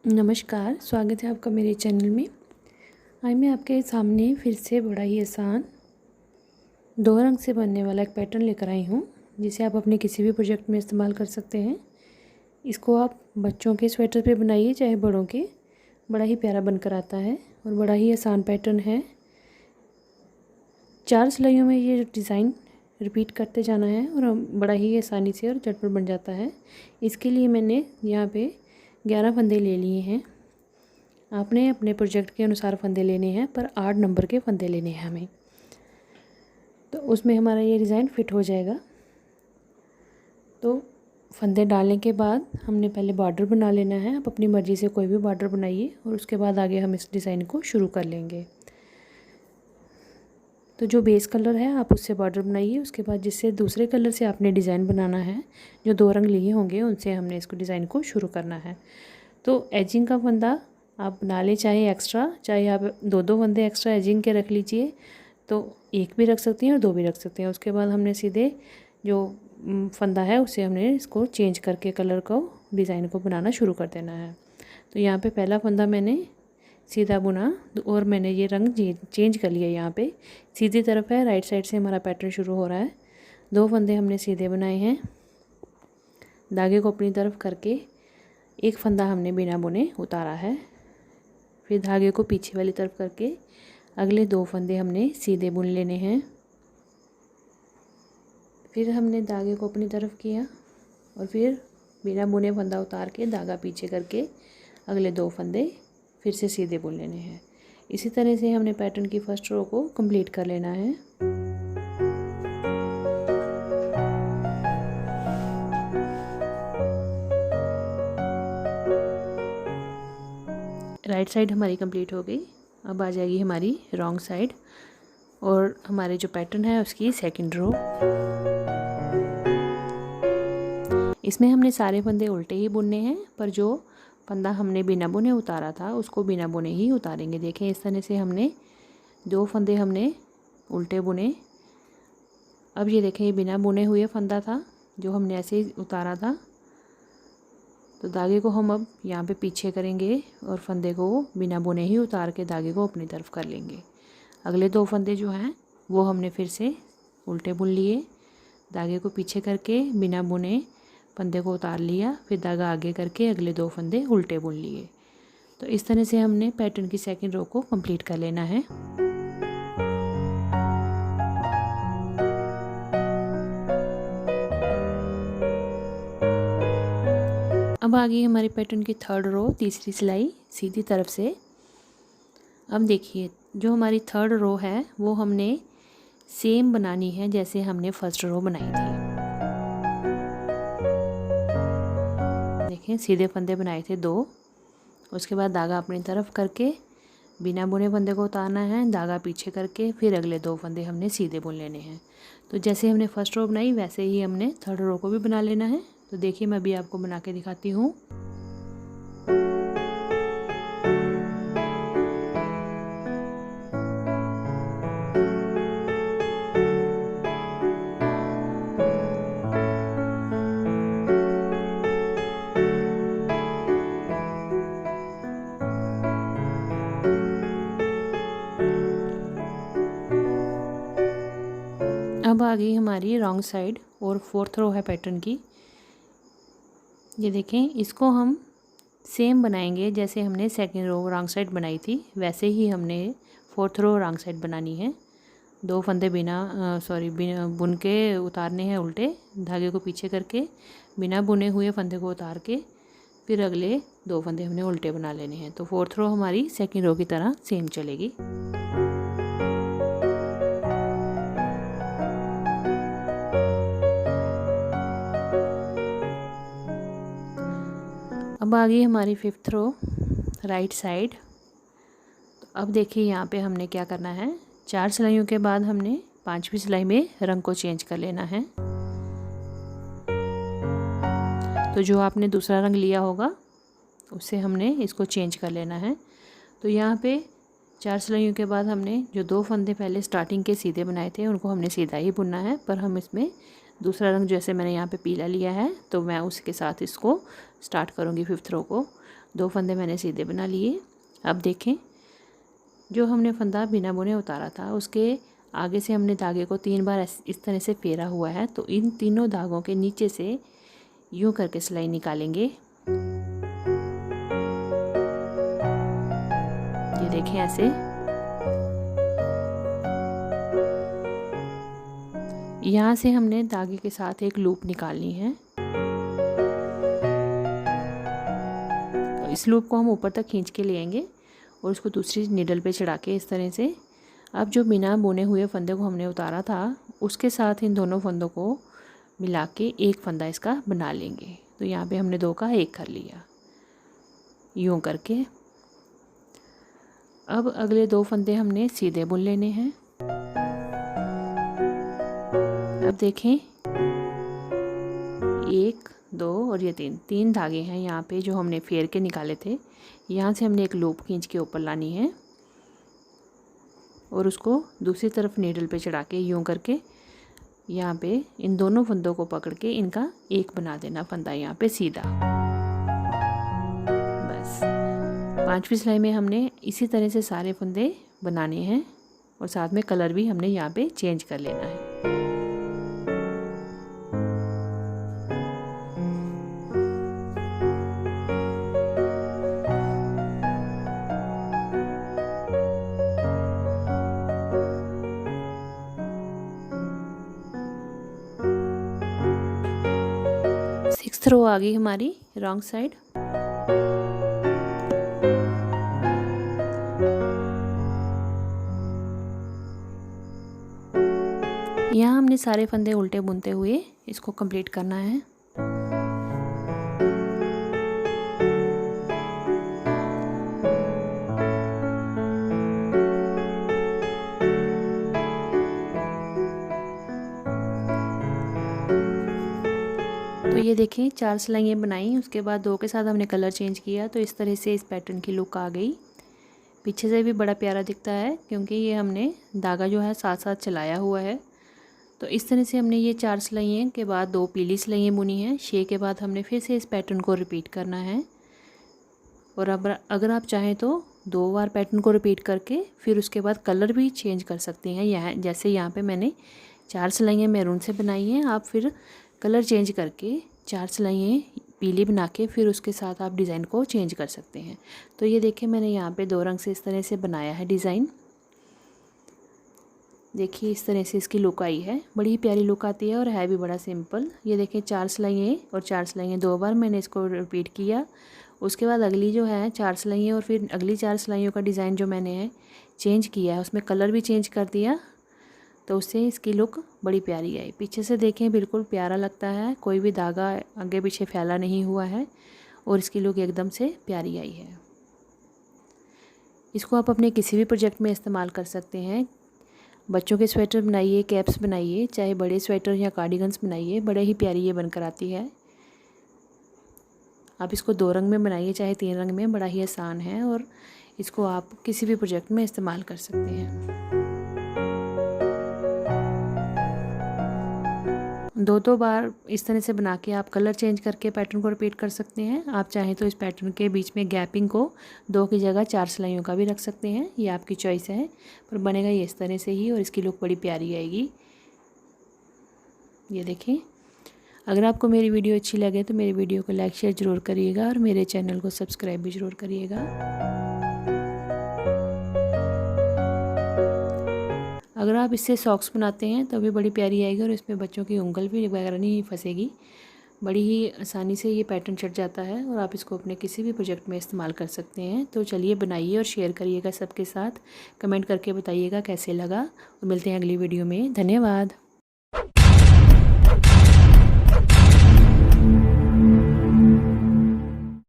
नमस्कार, स्वागत है आपका मेरे चैनल में। आज मैं आपके सामने फिर से बड़ा ही आसान 2 रंग से बनने वाला एक पैटर्न लेकर आई हूँ, जिसे आप अपने किसी भी प्रोजेक्ट में इस्तेमाल कर सकते हैं। इसको आप बच्चों के स्वेटर पे बनाइए चाहे बड़ों के, बड़ा ही प्यारा बनकर आता है और बड़ा ही आसान पैटर्न है। 4 सिलाइयों में ये डिज़ाइन रिपीट करते जाना है और बड़ा ही आसानी से और झटपट बन जाता है। इसके लिए मैंने यहाँ पे 11 फंदे ले लिए हैं। आपने अपने प्रोजेक्ट के अनुसार फंदे लेने हैं, पर 8 नंबर के फंदे लेने हैं हमें, तो उसमें हमारा ये डिज़ाइन फिट हो जाएगा। तो फंदे डालने के बाद हमने पहले बॉर्डर बना लेना है। आप अपनी मर्ज़ी से कोई भी बॉर्डर बनाइए और उसके बाद आगे हम इस डिज़ाइन को शुरू कर लेंगे। तो जो बेस कलर है आप उससे बॉर्डर बनाइए। उसके बाद जिससे दूसरे कलर से आपने डिज़ाइन बनाना है, जो 2 रंग लिए होंगे उनसे हमने इसको डिज़ाइन को शुरू करना है। तो एजिंग का फंदा आप बना लें, चाहे एक्स्ट्रा, चाहे आप 2-2 फंदे एक्स्ट्रा एजिंग के रख लीजिए, तो एक भी रख सकती हैं और 2 भी रख सकते हैं। उसके बाद हमने सीधे जो फंदा है उसे हमने इसको चेंज करके कलर को, डिज़ाइन को बनाना शुरू कर देना है। तो यहाँ पे पहला फंदा मैंने सीधा बुना और मैंने ये रंग चेंज कर लिया। यहाँ पे सीधी तरफ है, राइट साइड से हमारा पैटर्न शुरू हो रहा है। 2 फंदे हमने सीधे बनाए हैं, धागे को अपनी तरफ करके एक फंदा हमने बिना बुने उतारा है। फिर धागे को पीछे वाली तरफ करके अगले 2 फंदे हमने सीधे बुन लेने हैं। फिर हमने धागे को अपनी तरफ किया और फिर बिना बुने फंदा उतार के धागा पीछे करके अगले 2 फंदे फिर से सीधे बुन लेने हैं। इसी तरह से हमने पैटर्न की फर्स्ट रो को कंप्लीट कर लेना है। राइट साइड हमारी कंप्लीट हो गई। अब आ जाएगी हमारी रॉन्ग साइड और हमारे जो पैटर्न है उसकी सेकंड रो। इसमें हमने सारे फंदे उल्टे ही बुनने हैं, पर जो फंदा हमने बिना बुने उतारा था उसको बिना बुने ही उतारेंगे। देखें, इस तरह से हमने 2 फंदे हमने उल्टे बुने। अब ये देखें, ये बिना बुने हुए फंदा था जो हमने ऐसे ही उतारा था। तो धागे को हम अब यहाँ पे पीछे करेंगे और फंदे को बिना बुने ही उतार के धागे को अपनी तरफ कर लेंगे। अगले 2 फंदे जो हैं वो हमने फिर से उल्टे बुन लिए। धागे को पीछे करके बिना बुने फंदे को उतार लिया, फिर धागा आगे करके अगले 2 फंदे उल्टे बुन लिए। तो इस तरह से हमने पैटर्न की सेकंड रो को कंप्लीट कर लेना है। अब आ गई हमारी पैटर्न की थर्ड रो, तीसरी सिलाई सीधी तरफ से। अब देखिए, जो हमारी थर्ड रो है वो हमने सेम बनानी है जैसे हमने फर्स्ट रो बनाई थी। देखें, सीधे फंदे बनाए थे 2, उसके बाद धागा अपनी तरफ करके बिना बुने फंदे को उतारना है, धागा पीछे करके फिर अगले 2 फंदे हमने सीधे बुन लेने हैं। तो जैसे हमने फर्स्ट रो बनाई वैसे ही हमने थर्ड रो को भी बना लेना है। तो देखिए, मैं अभी आपको बना के दिखाती हूँ। अब आ गई हमारी रॉन्ग साइड और 4th रो है पैटर्न की। ये देखें, इसको हम सेम बनाएंगे जैसे हमने सेकंड रो रॉन्ग साइड बनाई थी, वैसे ही हमने 4th रो रॉन्ग साइड बनानी है। 2 फंदे बिना बुन के उतारने हैं उल्टे, धागे को पीछे करके बिना बुने हुए फंदे को उतार के फिर अगले 2 फंदे हमने उल्टे बना लेने हैं। तो 4th रो हमारी सेकंड रो की तरह सेम चलेगी। अब आ गई हमारी 5th रो राइट साइड। तो अब देखिए, यहाँ पे हमने क्या करना है, 4 सिलाइयों के बाद हमने 5वीं सिलाई में रंग को चेंज कर लेना है। तो जो आपने दूसरा रंग लिया होगा उससे हमने इसको चेंज कर लेना है। तो यहाँ पे 4 सिलाइयों के बाद हमने जो 2 फंदे पहले स्टार्टिंग के सीधे बनाए थे उनको हमने सीधा ही बुनना है, पर हम इसमें दूसरा रंग जैसे मैंने यहाँ पे पीला लिया है तो मैं उसके साथ इसको स्टार्ट करूँगी 5th रो को। 2 फंदे मैंने सीधे बना लिए। अब देखें, जो हमने फंदा बिना बुने उतारा था उसके आगे से हमने धागे को 3 बार इस तरह से फेरा हुआ है। तो इन तीनों धागों के नीचे से यूं करके सिलाई निकालेंगे। ये देखें ऐसे। यहाँ से हमने धागे के साथ एक लूप निकालनी है। तो इस लूप को हम ऊपर तक खींच के ले आएंगे और उसको दूसरी नीडल पे चढ़ा के इस तरह से। अब जो बिना बुने हुए फंदे को हमने उतारा था उसके साथ इन दोनों फंदों को मिला के एक फंदा इसका बना लेंगे। तो यहाँ पे हमने 2 का 1 कर लिया यूँ करके। अब अगले 2 फंदे हमने सीधे बुन लेने हैं। अब देखें, 1 2 और ये 3 धागे हैं यहाँ पे जो हमने फेर के निकाले थे। यहाँ से हमने एक लूप खींच के ऊपर लानी है और उसको दूसरी तरफ नीडल पे चढ़ा के यूँ करके यहाँ पे इन दोनों फंदों को पकड़ के इनका एक बना देना फंदा यहाँ पे सीधा। बस 5वीं सिलाई में हमने इसी तरह से सारे फंदे बनाने हैं और साथ में कलर भी हमने यहाँ पे चेंज कर लेना है। सिक्स्थ रो आ गई हमारी रॉन्ग साइड। यहाँ हमने सारे फंदे उल्टे बुनते हुए इसको कंप्लीट करना है। तो ये देखें 4 सिलाइयाँ बनाई, उसके बाद 2 के साथ हमने कलर चेंज किया तो इस तरह से इस पैटर्न की लुक आ गई। पीछे से भी बड़ा प्यारा दिखता है क्योंकि ये हमने धागा जो है साथ साथ चलाया हुआ है। तो इस तरह से हमने ये 4 सिलाइयाँ के बाद 2 पीली सिलाइयाँ बुनी हैं। 6 के बाद हमने फिर से इस पैटर्न को रिपीट करना है। और अब अगर आप चाहें तो 2 बार पैटर्न को रिपीट करके फिर उसके बाद कलर भी चेंज कर सकती हैं। यहाँ जैसे यहाँ पे मैंने 4 सिलाइयाँ मैरून से बनाई हैं, आप फिर कलर चेंज करके 4 सिलाइयाँ पीली बना के फिर उसके साथ आप डिज़ाइन को चेंज कर सकते हैं। तो ये देखिए मैंने यहाँ पे 2 रंग से इस तरह से बनाया है डिज़ाइन। देखिए इस तरह से इसकी लुक आई है, बड़ी ही प्यारी लुक आती है और है भी बड़ा सिंपल। ये देखिए 4 सिलाइयाँ और 4 सिलाइयाँ 2 बार मैंने इसको रिपीट किया। उसके बाद अगली जो है 4 सिलाइयाँ और फिर अगली 4 सिलाइयों का डिज़ाइन जो मैंने है चेंज किया है, उसमें कलर भी चेंज कर दिया तो उससे इसकी लुक बड़ी प्यारी आई। पीछे से देखें बिल्कुल प्यारा लगता है, कोई भी धागा आगे पीछे फैला नहीं हुआ है और इसकी लुक एकदम से प्यारी आई है। इसको आप अपने किसी भी प्रोजेक्ट में इस्तेमाल कर सकते हैं। बच्चों के स्वेटर बनाइए, कैप्स बनाइए, चाहे बड़े स्वेटर या कार्डिगन्स बनाइए, बड़े ही प्यारी ये बनकर आती है। आप इसको 2 रंग में बनाइए चाहे 3 रंग में, बड़ा ही आसान है और इसको आप किसी भी प्रोजेक्ट में इस्तेमाल कर सकते हैं। 2 बार इस तरह से बना के आप कलर चेंज करके पैटर्न को रिपीट कर सकते हैं। आप चाहें तो इस पैटर्न के बीच में गैपिंग को 2 की जगह 4 सिलाइयों का भी रख सकते हैं, ये आपकी चॉइस है, पर बनेगा ये इस तरह से ही और इसकी लुक बड़ी प्यारी आएगी। ये देखें, अगर आपको मेरी वीडियो अच्छी लगे तो मेरी वीडियो को लाइक शेयर ज़रूर करिएगा और मेरे चैनल को सब्सक्राइब भी ज़रूर करिएगा। अगर आप इससे सॉक्स बनाते हैं तो भी बड़ी प्यारी आएगी और इसमें बच्चों की उंगल भी वगैरह नहीं फंसेगी। बड़ी ही आसानी से ये पैटर्न चढ़ जाता है और आप इसको अपने किसी भी प्रोजेक्ट में इस्तेमाल कर सकते हैं। तो चलिए बनाइए और शेयर करिएगा सबके साथ, कमेंट करके बताइएगा कैसे लगा और मिलते हैं अगली वीडियो में। धन्यवाद।